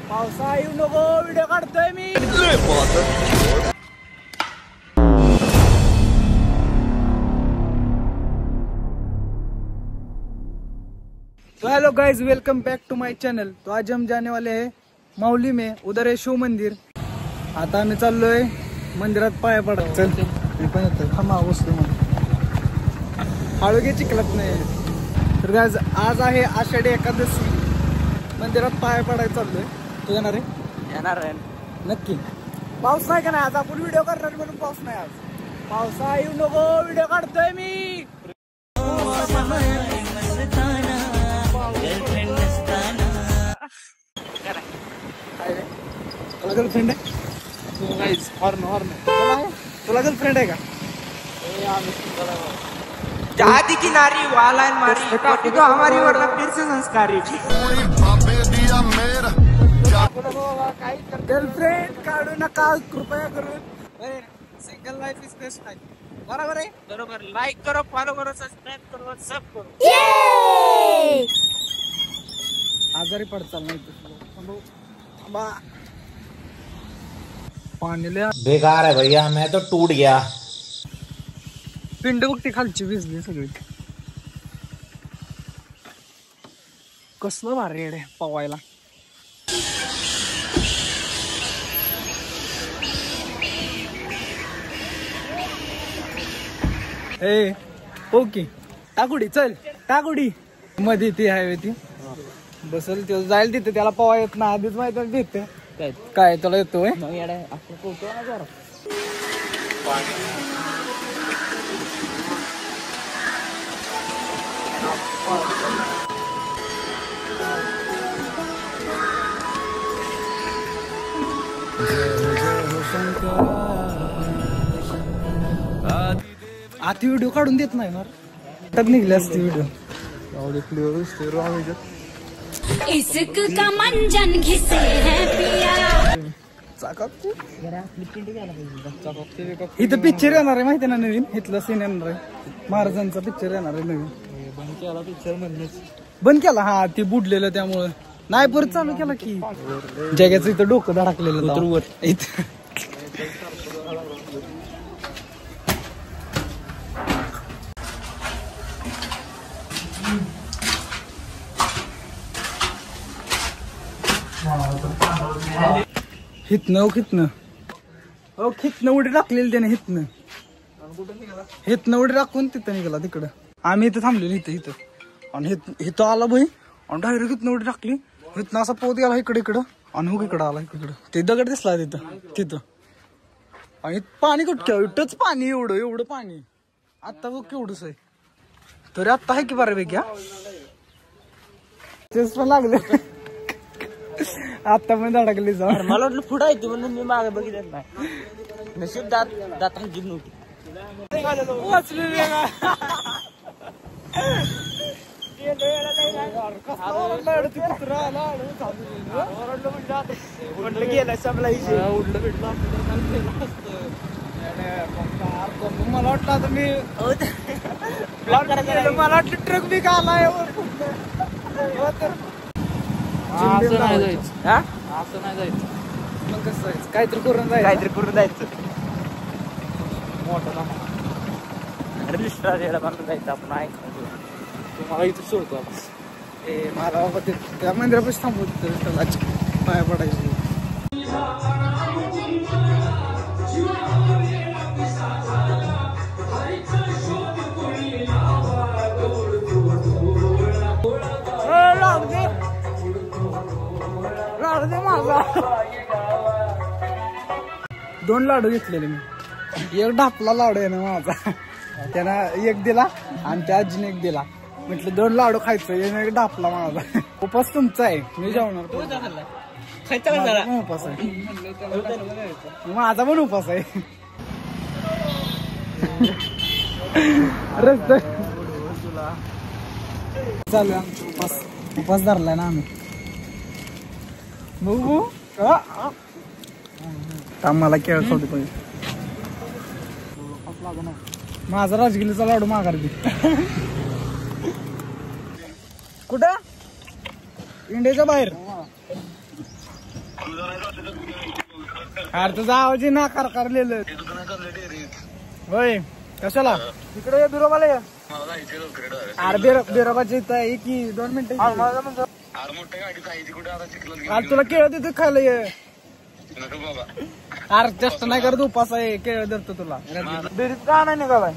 पावसा येऊ नको व्हिडिओ काढतोय मी. तो hello guys, welcome back to my channel. तो आज हम जाने वाले हैं माऊली में, उधर है शिव मंदिर. आता आम्ही चाललोय मंदिरात पाया पडत. चल मी पण येतो, थांबा बसतो मग. हळूगे चिखलात नाही. तर गाइज आज आहे आषाढी एकादशी. मंदिरात पाया पडायला चाललोय. तू येणार आहे? येणार आहे नक्की. पाऊस नाही का नाही आज? आपण व्हिडिओ करणार म्हणून पाऊस नाही आज. पावसा येऊ नको व्हिडिओ काढतोय मी. तुला गर्लफ्रेंड आहे? तुला गर्लफ्रेंड आहे का? जाती की नारी वाला मारी काटी तो हमारी वरना फिर से संस्कारी. गर्लफ्रेंड काढू नका कृपया करून. Single life is best life. बरोबर आहे? बरोबर. लाईक करो, फॉलो करो, सबस्क्राईब करो, सब करो. आजारी पडचाल नाही. पाणी बेकार है भैया, मैं तो टूट गया. पिंड बघते खालची भिजली सगळी. कसलं भारी आहे पवायला. ए ओके टाकुडी, चल टाकुडी मध्ये ती आहे ती बसल. ते जाईल तिथे, त्याला पवा येत ना आधीच माहिती देते. काय तुला येतोय? आधी व्हिडिओ काढून देत नाही ना. तर निघले असते व्हिडिओ. इश्क का मंजन घिसे है पिया. इथं पिक्चर येणार आहे माहिती ना नवीन. इथला सीन येणार आहे, महाराजांचा पिक्चर येणार आहे नवीन. बंद केला हा, ती बुडलेलं त्यामुळं. नाही परत चालू केला की. जगाचं इथं डोकं धडकलेलं इथं. हितनं खितनं उडी टाकलेली त्याने. हितनं उडी टाकून तिथं निघाला तिकडं. आम्ही इथं थांबलेलो इथं. आणि हिथं आला भाई आणि डायरेक्ट हितनं उडी टाकली. हितनं असा पोत गेला इकडं आणि हो इकडं आला. इकडं ते दगड दिसला तिथं. आणि पाणी कुठं इथंच पाणी, एवढं पाणी. आता बघ केवढंच आहे. तरी आत्ता आहे की बऱ्यापैकी. तेच पण लागले आता पण धडकली जाऊ. मला वाटलं पुढे येते म्हणून मी मागे बघितलं नाही. नशीब दात हलजीब नव्हती. मला वाटलं आता मी मला वाटलं ट्रक बी का आलाय. असं नाही जायचं. मग कसं जायचं? काहीतरी करून जायचं. मोठा रजिस्टर बांधून जायचं आपण. आहे तुम्हाला इथं सोडतो आपण. मला बाबा त्या मंदिरापाशी थांबवत पाया पडायची. दोन लाडू घेतलेले मी. एक ढापला लाडू आहे ना माझा. त्यानं एक दिला आणि त्या आजीने एक दिला. म्हटलं 2 लाडू खायचं, एक ढापला माझा. उपास तुमचा आहे, मी जेवणार. उपास आहे माझा पण उपास आहे. रस्ता चालू आमचा उपास धरलाय ना आम्ही. बघू मला केळ खाऊ दे. माझा राजगिरीचा लाडू माघार दे. कुठं इंडियाच्या बाहेर. अरे तुझा आवाज ना कारकारलेलं. होय कशाला तिकडे बिरोबाला या. अरे बिरोबाची इथं आहे की 2 मिनिटं. अरे तुला केळ देतो खायला ये. अरे जास्त नाही करत उपास आहे केळ धरतो तुला. डेरीत का नाही निघालाय.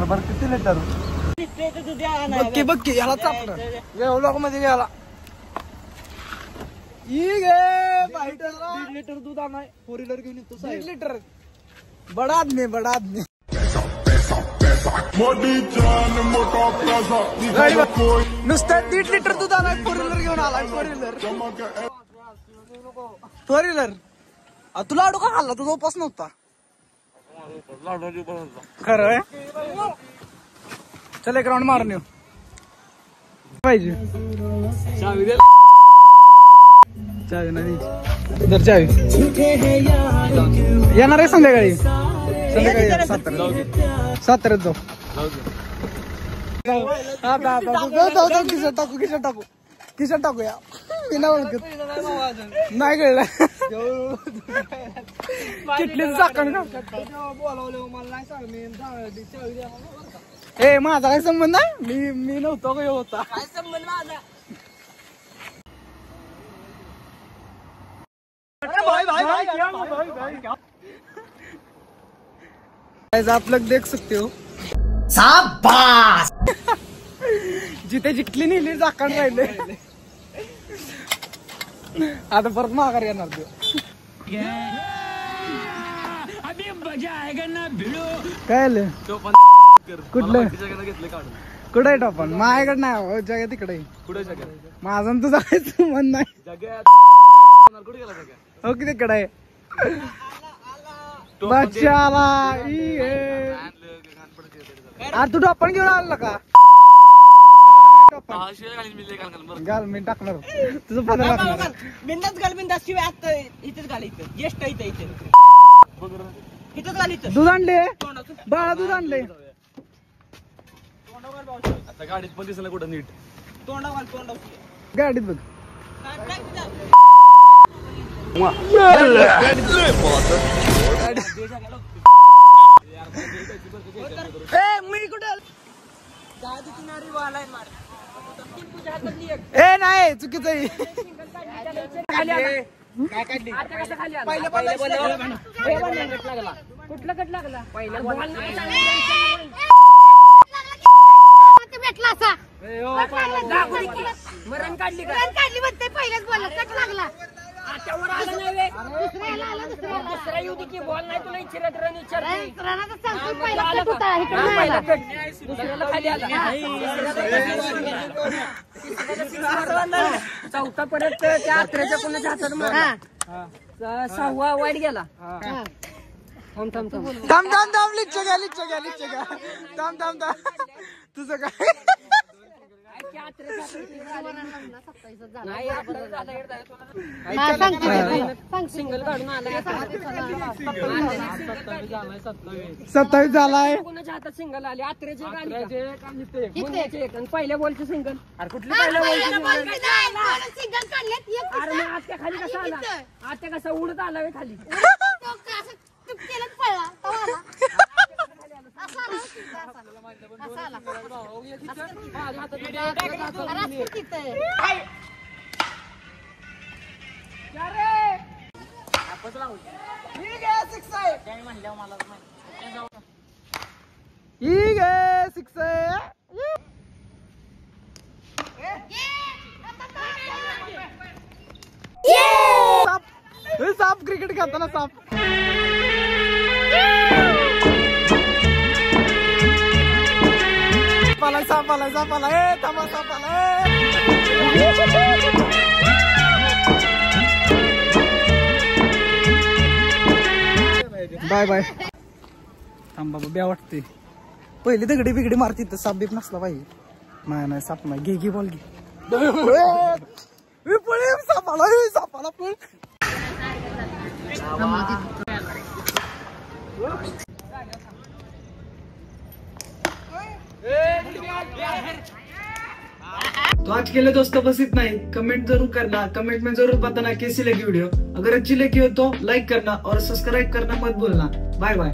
बरं किती लिटर बघ याला चापलं मध्ये गेला. 1.5 लिटर दूध आणाय 4 व्हीलर घेऊन येतो. 1 लिटर बडा आदमी बडा आदमी. नुसतं 1.5 लिटर दूध आणाय 4 व्हीलर घेऊन आलाय. 4 व्हीलर तुला लाडू का खाल्ला तुझा उपास नव्हता खरं. चल एक राऊंड मारून येऊ पाहिजे. चावी नाही दर चावी येणार आहे संध्याकाळी. संध्याकाळी 7 जाऊ. खिशात टाकू खिशात टाकूया. मी नाही ओळखत नाही कळलं. किटलीच चाकण का ए माझा काय संबंध आहे. मी नव्हतो का होता काय संबंध माझा. आप लोग देख सकते हो शाबाश. जिथे जिंकली नेली झाकण राहिले. आता परत माघार येणार तो. काय आलं कुठलं कुठं आहे टोपण. माझ्याकडे नाही जगा तिकडे. माझा तुझा काय संबंध नाही. हो की तिकडे आहे बच्चाला. अरे तू टोपण घेऊन आला का. घाल मी टाकणार तुझं पदर टाकणार. बिंदास घाल बिंदास. शिवाय आता इथेच घाल. इथं ज्येष्ठ इथं इथेच घाल. इथं दूध आणले बाळा दूध आणले. आता गाडीत पण दिसलं कुठं नीट. तोंडावर गाडीत बघ. मी कुठं ए नाही चुकीचं आहे. कुठलं कट लागला पहिला भेटला असा मरण काढली म्हणते. पहिल्याच बॉल कट लागला. दुसरा येऊ दे की बॉल नाही तुला इच्छित रन दुसऱ्याला खाली आला. चौथा परत त्या आत्र्याच्या कोणाच्या हातात 6वा वाईट गेला. थांब थांब थांब थांब थांब थांब. लिच्छ घ्या लिच्छ घ्या लिच्छ घ्या. थांब थांब थांब. तुझं काय सिंगल काढून आला. 27 झालाय. कोणाच्या हातात सिंगल आले. आत्र्याचे आणि पहिल्या बॉलचे सिंगल. अरे कुठली पहिल्या बॉलची सिंगल काढले. अरे मग आत्या खाली कसा आला. आत्या कसा उडत आला खाली. साप क्रिकेट खेळताना साप. साप आलाय साप आलाय. थांबा साप आलाय. Bye bye. थांब बाबा ब्या वाटते. पहिली दगडी बिगडी मारती तर साप बीप नसला पाहिजे. नाही नाही साप नाही. घे घे बॉल घे. सापाला सापाला पण तो आज के लिए दोस्तों बस इतना ही। कमेंट जरूर करना, कमेंट में जरूर बताना कैसी लगी वीडियो। अगर अच्छी लगी हो तो लाइक करना और सब्सक्राइब करना मत भूलना। Bye bye.